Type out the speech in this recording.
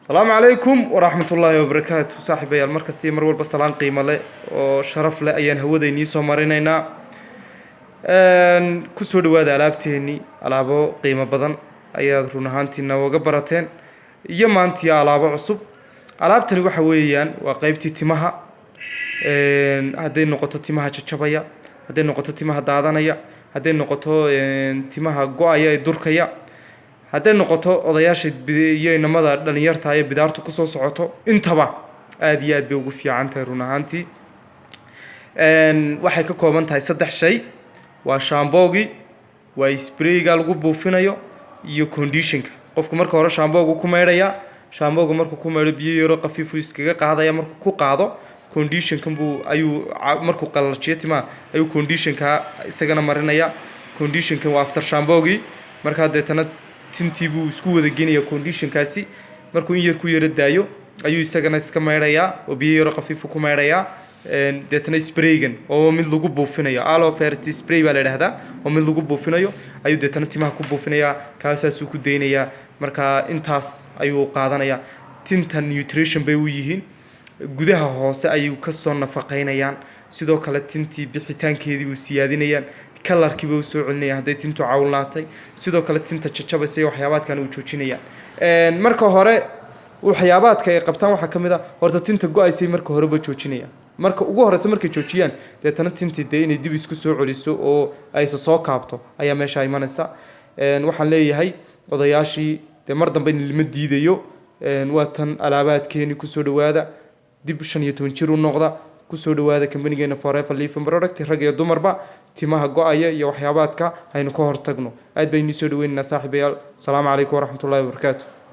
السلام عليكم ورحمة الله وبركاته صاحبي المركز مر والبا سلام قيمة له وشرف له أيان هوديني soo marinayna ku soo dhawaada alaabteeni alaabo qiimo badan ayaad run ahaantiina uga barateen iyo maantii alaabo cusub alaabtani waxa weeyaan waa qaybtii timaha haday noqoto timaha jajabaya haday noqoto timaha daadanaya haday noqoto timaha go'aya ee durkaya haday noqoto odayaasha iyo inamada dhalinyarta ay bidaartu ku soo socoto intaba aad iyo aad bay ugu fiican tahay run ahaantii waxay ka kooban tahay saddex shay waa shaamboogi waa sprayga lagu buufinayo iyo conditionka qofku marka hore shaamboogu ku meedhaya shaamboogu markuu ku meedho biyo yaro qafiif iskaga qaadaya markuu ku qaado conditionkan buu ayuu markuu qalajiyo timaha ayuu conditionka isagana marinaya conditionkan waa after shaamboogi marka deetana tintii buu isku wada geenaya conditionkaasi markuu in yar ku yara daayo ayuu isagana iska meedhaya oo biyo yaro qafiif ku meedhaya deetana spraygan oo mid lagu buufinayo aloe vera spray baa la yiraahdaa oo mid lagu buufinayo ayuu deetana timaha ku buufinaya kaasaas uu ku deynaya marka intaas ayuu qaadanaya tinta nutrition bay u yihiin gudaha hoose ayuu ka soo nafaqeynayaan sidoo kale tintii bixitaankeedii uu siyaadinayaan kalarkiiba uu soo celinaya haday tintu cawlnaatay sidoo kale tinta jajabaysay waxyaabaadkan uu joojinayaan marka hore waxyaabaadka ay qabtaan waxa kamid ah horta tinta go'aysay marka hore ba joojinayaan marka ugu horeysa markay joojiyaan deetana tintii inay dib isku soo celiso oo ay soo kaabto ayaa meesha imanaysa waxaan leeyahay odayaashii mar dambe in lima diidayo waa tan alaabaadkeeni ku soo dhawaada dib 15 jir u noqda ku soo dhawaada company-geena Forever Living Product rag iyo dumarba timaha go'aya iyo waxyaabaadka aynu ka hortagno aad baynu soo dhaweynaa saaxiibayaal salaam calaykum waraxmatullaahi wabarakaatuh